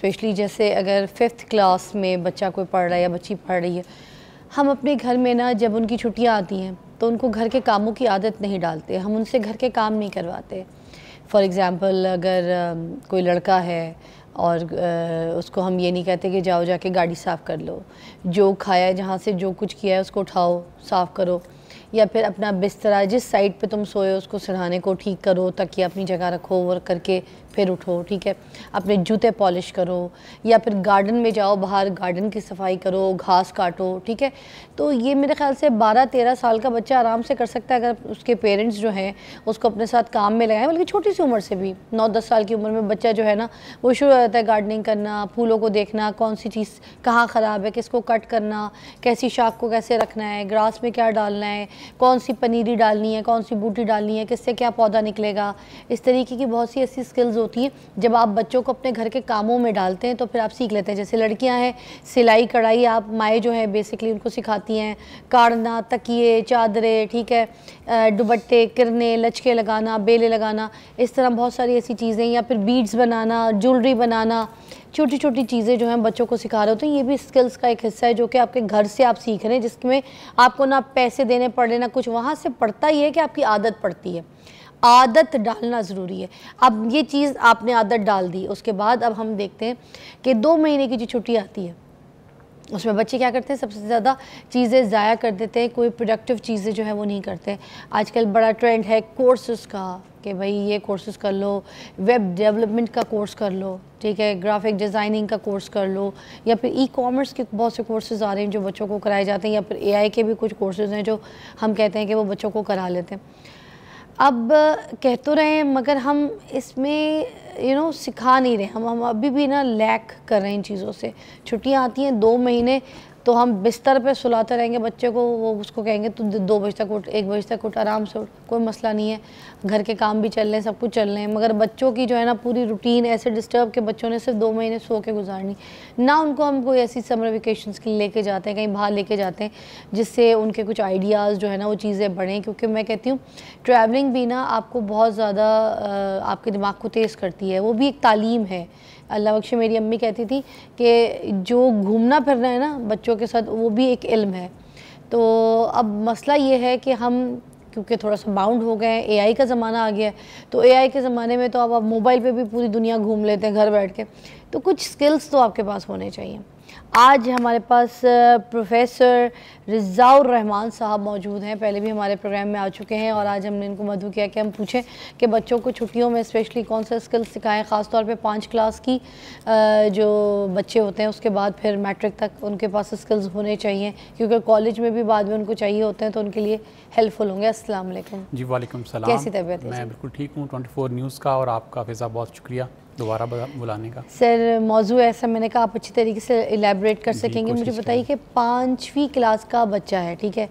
Specially जैसे अगर 5th class में बच्चा कोई पढ़ रहा है या बच्ची पढ़ रही है, हम अपने घर में ना जब उनकी छुट्टियां आती हैं तो उनको घर के कामों की आदत नहीं डालते, हम उनसे घर के काम नहीं करवाते। फॉर एग्ज़ाम्पल अगर कोई लड़का है और उसको हम ये नहीं कहते कि जाओ जाके गाड़ी साफ़ कर लो, जो खाया है जहाँ से जो कुछ किया है उसको उठाओ साफ़ करो, या फिर अपना बिस्तरा जिस साइड पे तुम सोए उसको सिरहाने को ठीक करो, तकिया अपनी जगह रखो और करके फिर उठो, ठीक है। अपने जूते पॉलिश करो, या फिर गार्डन में जाओ, बाहर गार्डन की सफाई करो, घास काटो, ठीक है। तो ये मेरे ख्याल से 12-13 साल का बच्चा आराम से कर सकता है अगर उसके पेरेंट्स जो हैं उसको अपने साथ काम में लगाएं। बल्कि छोटी सी उम्र से भी 9-10 साल की उम्र में बच्चा जो है ना वो शुरू हो जाता है गार्डनिंग करना, फूलों को देखना, कौन सी चीज़ कहाँ ख़राब है, किसको कट करना, कैसी शाख को कैसे रखना है, ग्रास में क्या डालना है, कौन सी पनीरी डालनी है, कौन सी बूटी डालनी है, किससे क्या पौधा निकलेगा। इस तरीके की बहुत सी ऐसी स्किल्स होती हैं जब आप बच्चों को अपने घर के कामों में डालते हैं तो फिर आप सीख लेते हैं। जैसे लड़कियां हैं, सिलाई कढ़ाई आप माएँ जो है बेसिकली उनको सिखाती हैं, काढ़ना, तकिए, चादरें, ठीक है, दुपट्टे, किरने, लचके लगाना, बेले लगाना, इस तरह बहुत सारी ऐसी चीज़ें, या फिर बीड्स बनाना, ज्वेलरी बनाना, छोटी छोटी चीज़ें जो हैं बच्चों को सिखा रहे होते हैं। ये भी स्किल्स का एक हिस्सा है जो कि आपके घर से आप सीख रहे हैं, जिसमें आपको ना पैसे देने पड़े ना कुछ, वहाँ से पड़ता ही है कि आपकी आदत पड़ती है। आदत डालना ज़रूरी है। अब ये चीज़ आपने आदत डाल दी, उसके बाद अब हम देखते हैं कि 2 महीने की जो छुट्टी आती है उसमें बच्चे क्या करते हैं, सबसे ज़्यादा चीज़ें ज़ाया कर देते हैं, कोई प्रोडक्टिव चीज़ें जो है वो नहीं करते। आजकल बड़ा ट्रेंड है कोर्सेज़ का कि भाई ये कोर्सेज़ कर लो, वेब डेवलपमेंट का कोर्स कर लो, ठीक है, ग्राफिक डिज़ाइनिंग का कोर्स कर लो, या फिर ई-कॉमर्स के बहुत से कोर्सेज़ आ रहे हैं जो बच्चों को कराए जाते हैं, या फिर AI के भी कुछ कोर्सेज़ हैं जो हम कहते हैं कि वो बच्चों को करा लेते हैं। अब कह तो रहे हैं मगर हम इसमें सिखा नहीं रहे, हम अभी भी ना लैक कर रहे हैं इन चीज़ों से। छुट्टियां आती हैं 2 महीने तो हम बिस्तर पे सुलाते रहेंगे बच्चे को, वो उसको कहेंगे तू 2 बजे तक उठ, 1 बजे तक उठ, आराम से उठ, कोई मसला नहीं है, घर के काम भी चल रहे हैं, सब कुछ चल रहे हैं। मगर बच्चों की जो है ना पूरी रूटीन ऐसे डिस्टर्ब के बच्चों ने सिर्फ 2 महीने सो के गुजारनी ना। उनको हम कोई ऐसी समर वेकेशंस के लिए लेके जाते हैं, कहीं बाहर लेके जाते हैं जिससे उनके कुछ आइडियाज़ जो है ना वो चीज़ें बढ़ें। क्योंकि मैं कहती हूँ ट्रैवलिंग भी ना आपको बहुत ज़्यादा आपके दिमाग को तेज़ करती है, वो भी एक तालीम है। अल्लाह बख्शे मेरी अम्मी कहती थी कि जो घूमना फिरना है ना बच्चों के साथ वो भी एक इल्म है। तो अब मसला ये है कि हम क्योंकि थोड़ा सा बाउंड हो गए हैं, AI का ज़माना आ गया है, तो AI के ज़माने में तो अब आप मोबाइल पे भी पूरी दुनिया घूम लेते हैं घर बैठ के। तो कुछ स्किल्स तो आपके पास होने चाहिए। आज हमारे पास प्रोफेसर रिज़ाउर रहमान साहब मौजूद हैं, पहले भी हमारे प्रोग्राम में आ चुके हैं, और आज हमने इनको मदऊ किया कि हम पूछें कि बच्चों को छुट्टियों में स्पेशली कौन सा स्किल्स सिखाएं, ख़ास तौर पे 5 क्लास की जो बच्चे होते हैं उसके बाद फिर मैट्रिक तक उनके पास स्किल्स होने चाहिए, क्योंकि कॉलेज में भी बाद में उनको चाहिए होते हैं, तो उनके लिए हेल्पफुल होंगे। अस्सलाम वालेकुम। जी वालेकुम सलाम। कैसी तबीयत है? मैं बिल्कुल ठीक हूँ। 24 न्यूज़ का और आपका फ़िज़ा बहुत शुक्रिया दोबारा बुलाने का। सर मौजू ऐसा मैंने कहा आप अच्छी तरीके से इलेबरेट कर सकेंगे। मुझे बताइए कि 5वीं क्लास का बच्चा है, ठीक है,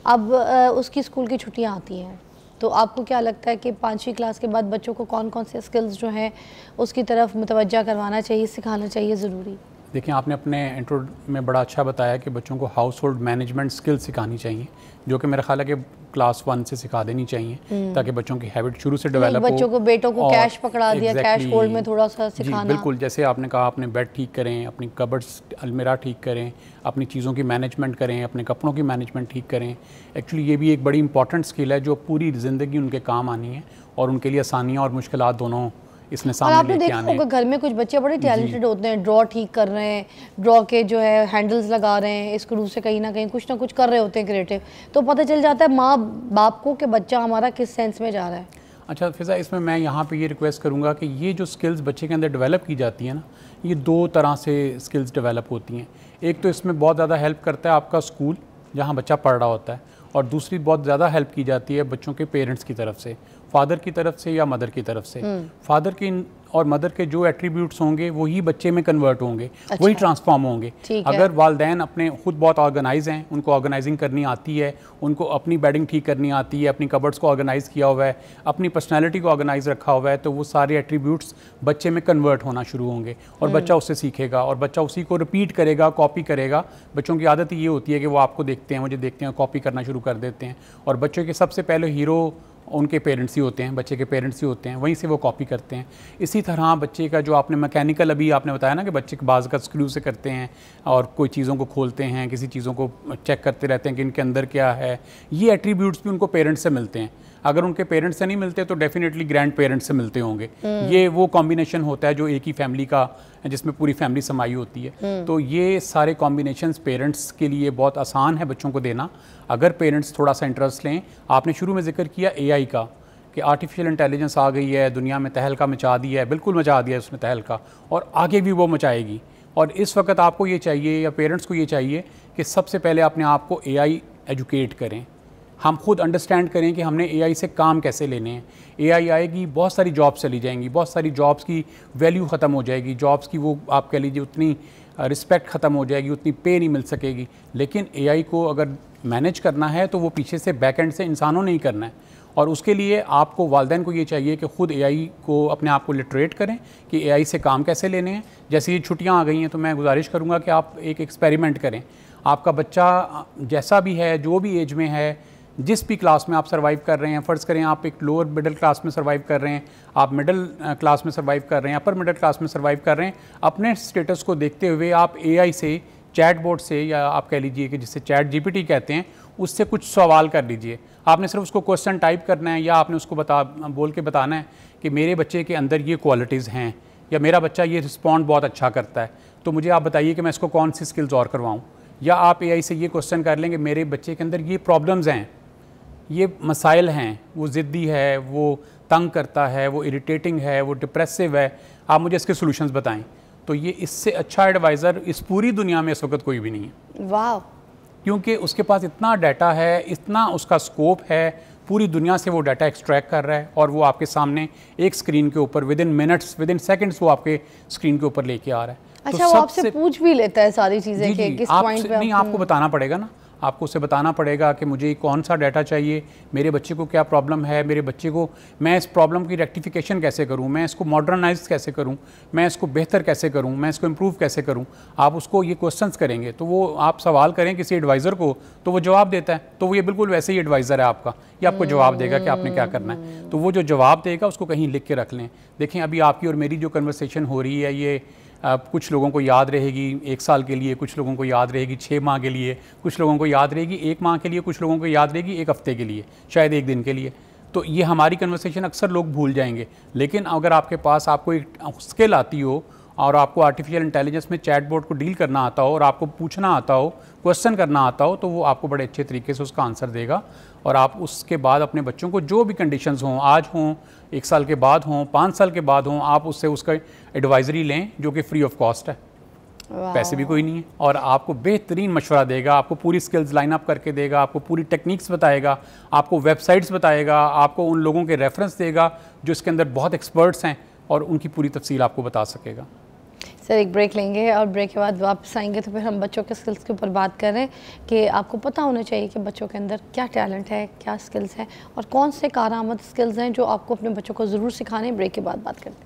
अब उसकी स्कूल की छुट्टियां आती हैं, तो आपको क्या लगता है कि 5वीं क्लास के बाद बच्चों को कौन कौन से स्किल्स जो हैं उसकी तरफ मुतवज्जा करवाना चाहिए, सिखाना चाहिए ज़रूरी? देखिए आपने अपने इंट्रो में बड़ा अच्छा बताया कि बच्चों को हाउस होल्ड मैनेजमेंट स्किल्स सिखानी चाहिए, जो कि मेरा ख्याल है कि क्लास 1 से सिखा देनी चाहिए ताकि बच्चों की हैबिट शुरू से डेवलप हो। बच्चों को बेटों को कैश पकड़ा दिया, कैश होल्ड में थोड़ा सा सिखाना। बिल्कुल, जैसे आपने कहा अपने बेड ठीक करें, अपनी कबर्ड्स अलमीरा ठीक करें, अपनी चीज़ों की मैनेजमेंट करें, अपने कपड़ों की मैनेजमेंट ठीक करें। एक्चुअली ये भी एक बड़ी इंपॉर्टेंट स्किल है जो पूरी ज़िंदगी उनके काम आनी है और उनके लिए आसानियाँ और मुश्किलात दोनों इसमें सामने लेके आने। देखा घर में कुछ बच्चे बड़े टैलेंटेड होते हैं, ड्रॉ ठीक कर रहे हैं, ड्रॉ के जो है हैंडल्स लगा रहे हैं, स्क्रू से कहीं ना कहीं कुछ ना कुछ कर रहे होते हैं क्रिएटिव, तो पता चल जाता है माँ बाप को कि बच्चा हमारा किस सेंस में जा रहा है। अच्छा फ़िज़ा, इसमें मैं यहाँ पे ये रिक्वेस्ट करूँगा कि ये जो स्किल्स बच्चे के अंदर डेवलप की जाती है ना, ये 2 तरह से स्किल्स डेवलप होती हैं। एक तो इसमें बहुत ज़्यादा हेल्प करता है आपका स्कूल जहाँ बच्चा पढ़ रहा होता है, और दूसरी बहुत ज़्यादा हेल्प की जाती है बच्चों के पेरेंट्स की तरफ से, फादर की तरफ से या मदर की तरफ से। फादर की और मदर के जो एट्रीब्यूट्स होंगे वही बच्चे में कन्वर्ट होंगे, अच्छा, वही ट्रांसफॉर्म होंगे। अगर वालदैन अपने खुद बहुत ऑर्गेनाइज हैं, उनको ऑर्गेनाइजिंग करनी आती है, उनको अपनी बेडिंग ठीक करनी आती है, अपनी कबर्ड्स को ऑर्गेनाइज किया हुआ है, अपनी पर्सनैलिटी को ऑर्गेनाइज रखा हुआ है, तो वो सारे एट्रीब्यूट्स बच्चे में कन्वर्ट होना शुरू होंगे और बच्चा उससे सीखेगा और बच्चा उसी को रिपीट करेगा, कॉपी करेगा। बच्चों की आदत ये होती है कि वो आपको देखते हैं, मुझे देखते हैं, कॉपी करना शुरू कर देते हैं। और बच्चों के सबसे पहले हीरो उनके पेरेंट्स ही होते हैं, बच्चे के पेरेंट्स ही होते हैं, वहीं से वो कॉपी करते हैं। इसी तरह बच्चे का जो आपने मैकेनिकल अभी आपने बताया ना कि बच्चे के बाज़ का स्क्रू से करते हैं और कोई चीज़ों को खोलते हैं, किसी चीज़ों को चेक करते रहते हैं कि इनके अंदर क्या है, ये एट्रीब्यूट्स भी उनको पेरेंट्स से मिलते हैं। अगर उनके पेरेंट्स से नहीं मिलते तो डेफिनेटली ग्रैंड पेरेंट्स से मिलते होंगे। ये वो कॉम्बिनेशन होता है जो एक ही फैमिली का, जिसमें पूरी फैमिली समाई होती है। तो ये सारे कॉम्बिनेशंस पेरेंट्स के लिए बहुत आसान है बच्चों को देना, अगर पेरेंट्स थोड़ा सा इंटरेस्ट लें। आपने शुरू में जिक्र किया एआई का कि आर्टिफिशियल इंटेलिजेंस आ गई है, दुनिया में तहलका मचा दिया है, बिल्कुल मचा दिया है उसने तहलका, और आगे भी वो मचाएगी। और इस वक्त आपको ये चाहिए या पेरेंट्स को ये चाहिए कि सबसे पहले अपने आप को एआई एजुकेट करें, हम खुद अंडरस्टैंड करें कि हमने एआई से काम कैसे लेने हैं। एआई आएगी, बहुत सारी जॉब्स चली जाएंगी, बहुत सारी जॉब्स की वैल्यू ख़त्म हो जाएगी, जॉब्स की वो आप कह लीजिए उतनी रिस्पेक्ट ख़त्म हो जाएगी, उतनी पे नहीं मिल सकेगी। लेकिन एआई को अगर मैनेज करना है तो वो पीछे से बैक एंड से इंसानों ने ही करना है, और उसके लिए आपको वालिदैन को ये चाहिए कि ख़ुद एआई को अपने आप को लिटरेट करें कि एआई से काम कैसे लेने हैं। जैसे ये छुट्टियाँ आ गई हैं तो मैं गुजारिश करूँगा कि आप एक एक्सपेरिमेंट करें। आपका बच्चा जैसा भी है, जो भी एज में है, जिस भी क्लास में आप सर्वाइव कर रहे हैं, फ़र्ज़ करें आप एक लोअर मिडिल क्लास में सर्वाइव कर रहे हैं, आप मिडिल क्लास में सर्वाइव कर रहे हैं, अपर मिडिल क्लास में सर्वाइव कर रहे हैं, अपने स्टेटस को देखते हुए आप एआई से, चैट बोर्ड से, या आप कह लीजिए कि जिससे चैट जीपीटी कहते हैं, उससे कुछ सवाल कर लीजिए। आपने सिर्फ उसको क्वेश्चन टाइप करना है, या आपने उसको बोल के बताना है कि मेरे बच्चे के अंदर ये क्वालिटीज़ हैं, या मेरा बच्चा ये रिस्पॉन्ड बहुत अच्छा करता है, तो मुझे आप बताइए कि मैं इसको कौन सी स्किल्स और करवाऊँ। या आप एआई से ये क्वेश्चन कर लेंगे, मेरे बच्चे के अंदर ये प्रॉब्लम्स हैं, ये मसाइल हैं, वो ज़िद्दी है, वो तंग करता है, वो इरिटेटिंग है, वो डिप्रेसिव है, आप मुझे इसके सॉल्यूशंस बताएं। तो ये इससे अच्छा एडवाइज़र इस पूरी दुनिया में इस वक्त कोई भी नहीं है। वाह! क्योंकि उसके पास इतना डाटा है, इतना उसका स्कोप है, पूरी दुनिया से वो डाटा एक्सट्रैक्ट कर रहा है और वो आपके सामने एक स्क्रीन के ऊपर with in minutes, with in seconds वो आपके स्क्रीन के ऊपर लेके आ रहा है। अच्छा, वो आपसे पूछ भी लेता है सारी चीज़ें कि किस पॉइंट पे नहीं, आपको बताना पड़ेगा ना, आपको उसे बताना पड़ेगा कि मुझे कौन सा डाटा चाहिए, मेरे बच्चे को क्या प्रॉब्लम है, मेरे बच्चे को मैं इस प्रॉब्लम की रेक्टिफिकेशन कैसे करूं, मैं इसको मॉडर्नाइज कैसे करूं, मैं इसको बेहतर कैसे करूं, मैं इसको इम्प्रूव कैसे करूं। आप उसको ये क्वेश्चंस करेंगे तो वो आप सवाल करें किसी एडवाइज़र को तो वो जवाब देता है, तो वो ये बिल्कुल वैसे ही एडवाइज़र है आपका, ये आपको जवाब देगा कि आपने क्या करना है। तो वो जो जवाब देगा उसको कहीं लिख के रख लें। देखें, अभी आपकी और मेरी जो कन्वर्सेशन हो रही है, ये कुछ लोगों को याद रहेगी 1 साल के लिए, कुछ लोगों को याद रहेगी 6 माह के लिए, कुछ लोगों को याद रहेगी 1 माह के लिए, कुछ लोगों को याद रहेगी 1 हफ्ते के लिए, शायद 1 दिन के लिए। तो ये हमारी कन्वर्सेशन अक्सर लोग भूल जाएंगे। लेकिन अगर आपके पास आपको एक स्किल आती हो और आपको आर्टिफिशियल इंटेलिजेंस में चैट बोर्ड को डील करना आता हो और आपको पूछना आता हो, क्वेश्चन करना आता हो, तो वो आपको बड़े अच्छे तरीके से उसका आंसर देगा। और आप उसके बाद अपने बच्चों को जो भी कंडीशंस हों, आज हों, 1 साल के बाद हों, 5 साल के बाद हों, आप उससे उसका एडवाइजरी लें जो कि फ्री ऑफ कॉस्ट है, पैसे भी कोई नहीं है, और आपको बेहतरीन मशवरा देगा, आपको पूरी स्किल्स लाइन अप करके देगा, आपको पूरी टेक्निक्स बताएगा, आपको वेबसाइट्स बताएगा, आपको उन लोगों के रेफरेंस देगा जो इसके अंदर बहुत एक्सपर्ट्स हैं और उनकी पूरी तफसील आपको बता सकेगा। सर, एक ब्रेक लेंगे और ब्रेक के बाद वापस आएंगे तो फिर हम बच्चों के स्किल्स के ऊपर बात कर रहे हैं कि आपको पता होना चाहिए कि बच्चों के अंदर क्या टैलेंट है, क्या स्किल्स हैं और कौन से कारआमद स्किल्स हैं जो आपको अपने बच्चों को ज़रूर सिखाने हैं। ब्रेक के बाद बात करते हैं।